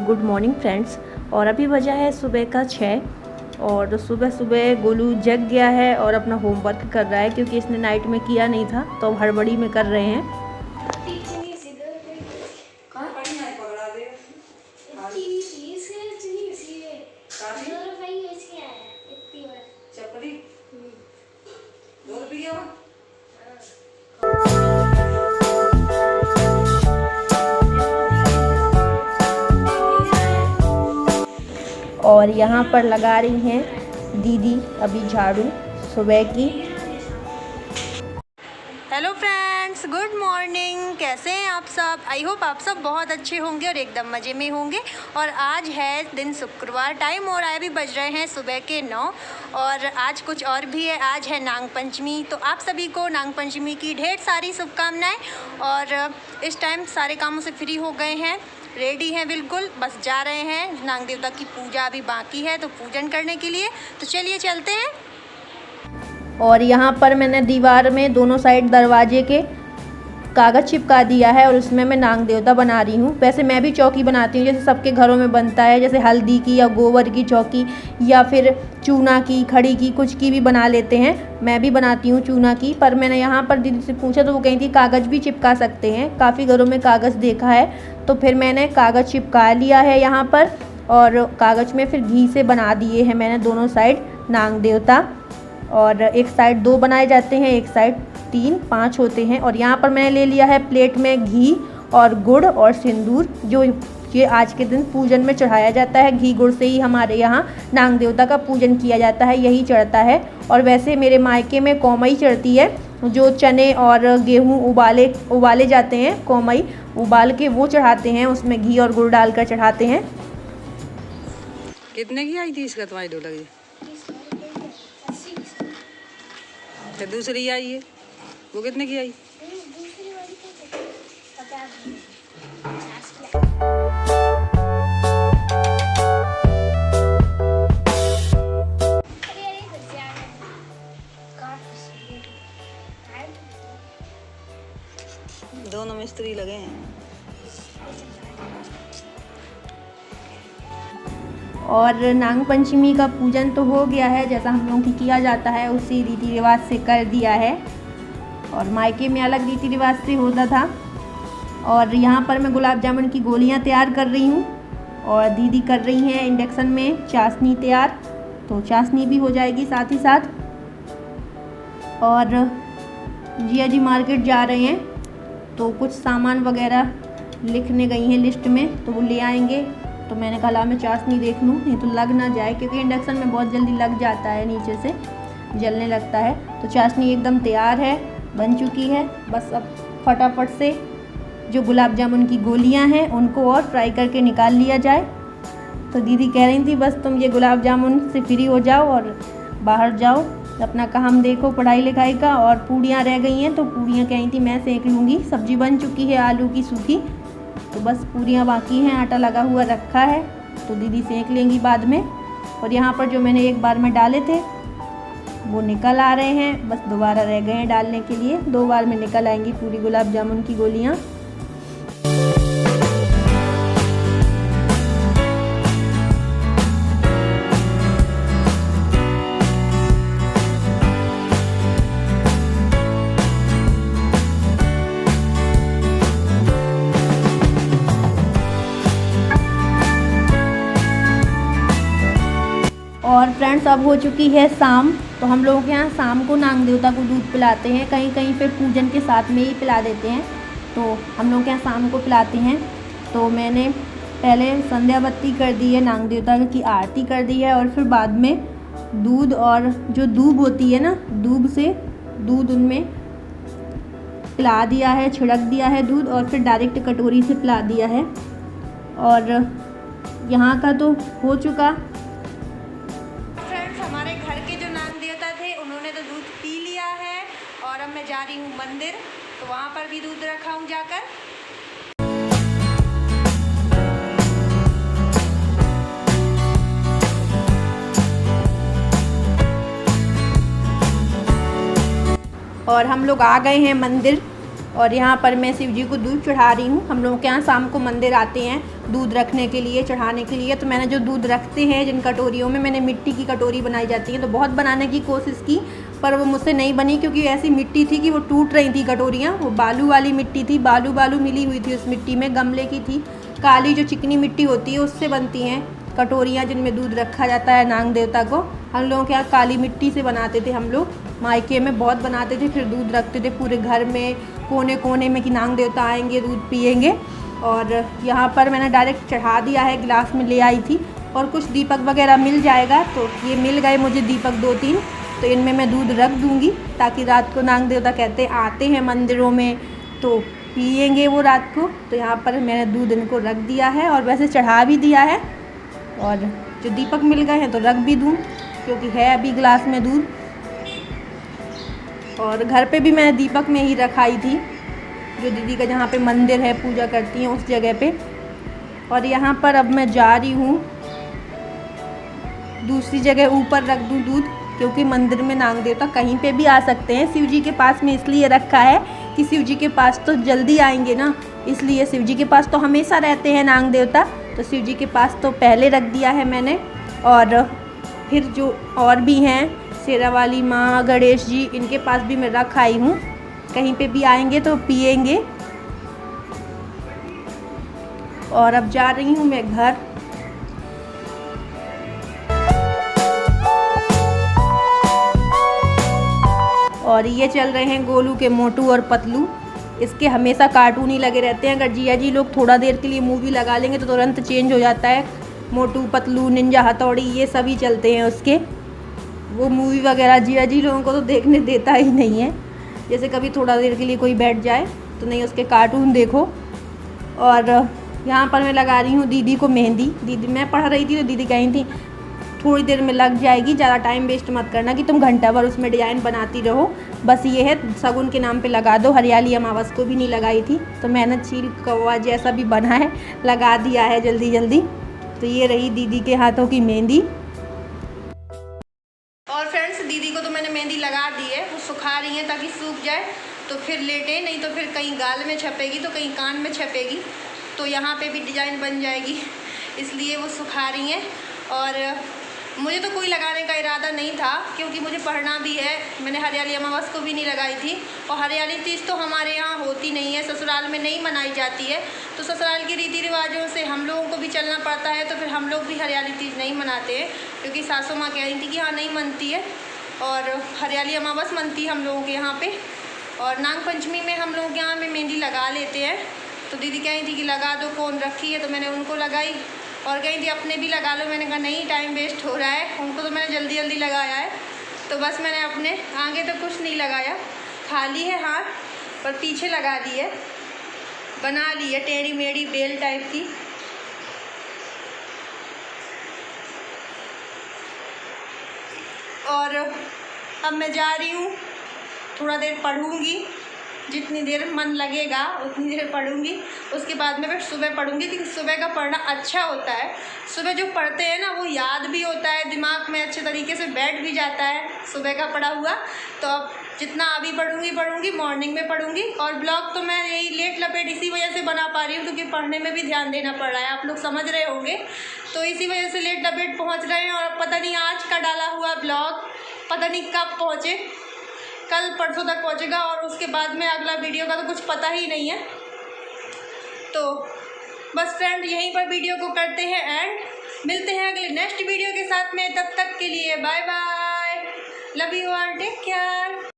Good morning friends. और अभी बजा है सुबह का 6 और सुबह सुबह गोलू जग गया है और अपना होमवर्क कर रहा है क्योंकि इसने नाइट में किया नहीं था तो अब हड़बड़ी में कर रहे हैं। और यहाँ पर लगा रही हैं दीदी अभी झाड़ू सुबह की। Hello friends, good morning. कैसे हैं आप सब? आई होप आप सब बहुत अच्छे होंगे और एकदम मज़े में होंगे। और आज है दिन शुक्रवार, टाइम और अभी बज रहे हैं सुबह के 9 और आज कुछ और भी है। आज है नाग पंचमी, तो आप सभी को नाग पंचमी की ढेर सारी शुभकामनाएं। और इस टाइम सारे कामों से फ्री हो गए हैं, रेडी हैं बिल्कुल, बस जा रहे हैं। नाग देवता की पूजा अभी बाकी है तो पूजन करने के लिए, तो चलिए चलते हैं। और यहाँ पर मैंने दीवार में दोनों साइड दरवाजे के कागज़ चिपका दिया है और उसमें मैं नाग देवता बना रही हूँ। वैसे मैं भी चौकी बनाती हूँ जैसे सबके घरों में बनता है, जैसे हल्दी की या गोबर की चौकी या फिर चूना की, खड़ी की, कुछ की भी बना लेते हैं। मैं भी बनाती हूँ चूना की, पर मैंने यहाँ पर दीदी से पूछा तो वो कही थी कागज़ भी चिपका सकते हैं। काफ़ी घरों में कागज़ देखा है तो फिर मैंने कागज़ चिपका लिया है यहाँ पर। और कागज़ में फिर घी से बना दिए हैं मैंने दोनों साइड नाग देवता। और एक साइड 2 बनाए जाते हैं, एक साइड 3, 5 होते हैं। और यहाँ पर मैंने ले लिया है प्लेट में घी और गुड़ और सिंदूर, जो ये आज के दिन पूजन में चढ़ाया जाता है। घी गुड़ से ही हमारे यहाँ नाग देवता का पूजन किया जाता है, यही चढ़ता है। और वैसे मेरे मायके में कौमई चढ़ती है, जो चने और गेहूँ उबाले जाते हैं, कौमई उबाल के वो चढ़ाते हैं, उसमें घी और गुड़ डालकर चढ़ाते हैं। कितने की आई थी इसका तुम्हारी ढोलक? तो दूसरी आई है, वो कितने की आई? दोनों मिस्त्री लगे हैं। और नाग पंचमी का पूजन तो हो गया है, जैसा हम लोगों की किया जाता है उसी रीति रिवाज से कर दिया है। और मायके में अलग रीति रिवाज से होता था। और यहाँ पर मैं गुलाब जामुन की गोलियाँ तैयार कर रही हूँ और दीदी कर रही हैं इंडक्शन में चाशनी तैयार, तो चाशनी भी हो जाएगी साथ ही साथ। और जिया जी मार्केट जा रहे हैं तो कुछ सामान वगैरह लिखने गई हैं लिस्ट में, तो वो ले आएंगे। तो मैंने कहा मैं चाशनी देख लूँ, नहीं तो लग ना जाए, क्योंकि इंडक्शन में बहुत जल्दी लग जाता है, नीचे से जलने लगता है। तो चाशनी एकदम तैयार है, बन चुकी है। बस अब फटाफट से जो गुलाब जामुन की गोलियां हैं उनको और फ्राई करके निकाल लिया जाए। तो दीदी कह रही थी बस तुम ये गुलाब जामुन से फ्री हो जाओ और बाहर जाओ, अपना काम देखो पढ़ाई लिखाई का। और पूड़ियाँ रह गई हैं तो पूड़ियाँ कही थी मैं सेक लूँगी। सब्जी बन चुकी है आलू की सूखी, तो बस पूड़ियाँ बाकी हैं, आटा लगा हुआ रखा है, तो दीदी सेक लेंगी बाद में। और यहाँ पर जो मैंने एक बार में डाले थे वो निकल आ रहे हैं, बस दोबारा रह गए हैं डालने के लिए। 2 बार में निकल आएंगी पूरी गुलाब जामुन की गोलियाँ। और फ्रेंड्स अब हो चुकी है शाम, तो हम लोगों के यहाँ शाम को नाग देवता को दूध पिलाते हैं, कहीं कहीं फिर पूजन के साथ में ही पिला देते हैं, तो हम लोग के यहाँ शाम को पिलाते हैं। तो मैंने पहले संध्या बत्ती कर दी है, नाग देवता की आरती कर दी है, और फिर बाद में दूध और जो दूब होती है ना, दूब से दूध उनमें पिला दिया है, छिड़क दिया है दूध, और फिर डायरेक्ट कटोरी से पिला दिया है। और यहाँ का तो हो चुका। हमारे घर के जो नाग देवता थे उन्होंने तो दूध पी लिया है और अब मैं जा रही हूँ मंदिर, तो वहाँ पर भी दूध रखा हूँ जाकर। और हम लोग आ गए हैं मंदिर। और यहाँ पर मैं शिव जी को दूध चढ़ा रही हूँ। हम लोगों के यहाँ शाम को मंदिर आते हैं दूध रखने के लिए, चढ़ाने के लिए। तो मैंने जो दूध रखते हैं जिन कटोरियों में, मैंने मिट्टी की कटोरी बनाई जाती है, तो बहुत बनाने की कोशिश की पर वो मुझसे नहीं बनी, क्योंकि ऐसी मिट्टी थी कि वो टूट रही थी कटोरियाँ। वो बालू वाली मिट्टी थी, बालू बालू मिली हुई थी उस मिट्टी में, गमले की थी। काली जो चिकनी मिट्टी होती है उससे बनती हैं कटोरियाँ जिनमें दूध रखा जाता है नाग देवता को। हम लोगों के यहाँ काली मिट्टी से बनाते थे, हम लोग मायके में बहुत बनाते थे। फिर दूध रखते थे पूरे घर में, कोने कोने में कि नाग देवता आएंगे दूध पिएंगे। और यहाँ पर मैंने डायरेक्ट चढ़ा दिया है, गिलास में ले आई थी। और कुछ दीपक वगैरह मिल जाएगा, तो ये मिल गए मुझे दीपक 2-3, तो इनमें मैं दूध रख दूँगी ताकि रात को नाग देवता कहते आते हैं मंदिरों में तो पिएंगे वो रात को। तो यहाँ पर मैंने दूध इनको रख दिया है और वैसे चढ़ा भी दिया है। और जो दीपक मिल गए हैं तो रख भी दूँ, क्योंकि है अभी गिलास में दूध। और घर पे भी मैंने दीपक में ही रखाई थी, जो दीदी का जहाँ पे मंदिर है पूजा करती हैं उस जगह पे। और यहाँ पर अब मैं जा रही हूँ दूसरी जगह ऊपर रख दूँ दूध, क्योंकि मंदिर में नाग देवता कहीं पे भी आ सकते हैं। शिव जी के पास में इसलिए रखा है कि शिव जी के पास तो जल्दी आएंगे ना, इसलिए शिव जी के पास तो हमेशा रहते हैं नाग देवता। तो शिव जी के पास तो पहले रख दिया है मैंने। और फिर जो और भी हैं, शेरा वाली माँ, गणेश जी, इनके पास भी मैं रख आई हूँ, कहीं पे भी आएंगे तो पिएंगे। और अब जा रही हूँ मैं घर। और ये चल रहे हैं गोलू के मोटू और पतलू। इसके हमेशा कार्टून ही लगे रहते हैं। अगर जिया जी लोग थोड़ा देर के लिए मूवी लगा लेंगे तो तुरंत चेंज हो जाता है। मोटू पतलू, निंजा हथौड़ी, ये सभी चलते हैं उसके। वो मूवी वगैरह जिया जी लोगों को तो देखने देता ही नहीं है। जैसे कभी थोड़ा देर के लिए कोई बैठ जाए तो नहीं, उसके कार्टून देखो। और यहाँ पर मैं लगा रही हूँ दीदी को मेहंदी। दीदी, मैं पढ़ रही थी तो दीदी कही थी थोड़ी देर में लग जाएगी, ज़्यादा टाइम वेस्ट मत करना कि तुम घंटा भर उसमें डिज़ाइन बनाती रहो। बस ये है शगुन के नाम पे लगा दो। हरियाली अमावस को भी नहीं लगाई थी, तो मैंने चील कौवा जैसा भी बना है लगा दिया है जल्दी जल्दी। तो ये रही दीदी के हाथों की मेहंदी। और फ्रेंड्स, दीदी को तो मैंने मेहंदी लगा दी है, वो सुखा रही है ताकि सूख जाए तो फिर लेटे, नहीं तो फिर कहीं गाल में छपेगी तो कहीं कान में छपेगी, तो यहाँ पे भी डिज़ाइन बन जाएगी, इसलिए वो सुखा रही हैं। और मुझे तो कोई लगाने का इरादा नहीं था, क्योंकि मुझे पढ़ना भी है। मैंने हरियाली अमावस को भी नहीं लगाई थी। और हरियाली तीज तो हमारे यहाँ होती नहीं है, ससुराल में नहीं मनाई जाती है। तो ससुराल के रीति रिवाजों से हम लोगों को भी चलना पड़ता है, तो फिर हम लोग भी हरियाली तीज नहीं मनाते हैं, क्योंकि सासू माँ कह रही थी कि हाँ नहीं मनती है। और हरियाली अमावस मनती है हम लोगों के यहाँ पे। और नाग पंचमी में हम लोग यहाँ पे मेहंदी लगा लेते हैं। तो दीदी कह रही थी कि लगा दो, कौन रखी है, तो मैंने उनको लगाई। और कहीं थी अपने भी लगा लो, मैंने कहा नहीं टाइम वेस्ट हो रहा है, उनको तो मैंने जल्दी जल्दी लगाया है। तो बस मैंने अपने आगे तो कुछ नहीं लगाया, खाली है हाथ, पर पीछे लगा दी है, बना ली है टेढ़ी मेढ़ी बेल टाइप की। और अब मैं जा रही हूँ, थोड़ा देर पढ़ूँगी, जितनी देर मन लगेगा उतनी देर पढ़ूँगी। उसके बाद में फिर सुबह पढ़ूँगी, क्योंकि सुबह का पढ़ना अच्छा होता है। सुबह जो पढ़ते हैं ना वो याद भी होता है, दिमाग में अच्छे तरीके से बैठ भी जाता है सुबह का पढ़ा हुआ। तो अब जितना अभी पढ़ूँगी मॉर्निंग में पढ़ूँगी। और ब्लॉग तो मैं यही लेट लपेट इसी वजह से बना पा रही हूँ, क्योंकि पढ़ने में भी ध्यान देना पड़ रहा है, आप लोग समझ रहे होंगे। तो इसी वजह से लेट लपेट पहुँच रहे हैं। और पता नहीं आज का डाला हुआ ब्लॉग पता नहीं कब पहुँचे, कल परसों तक पहुँचेगा। और उसके बाद में अगला वीडियो का तो कुछ पता ही नहीं है। तो बस फ्रेंड, यहीं पर वीडियो को करते हैं एंड मिलते हैं अगले नेक्स्ट वीडियो के साथ में। तब तक के लिए bye bye, love you all, take care.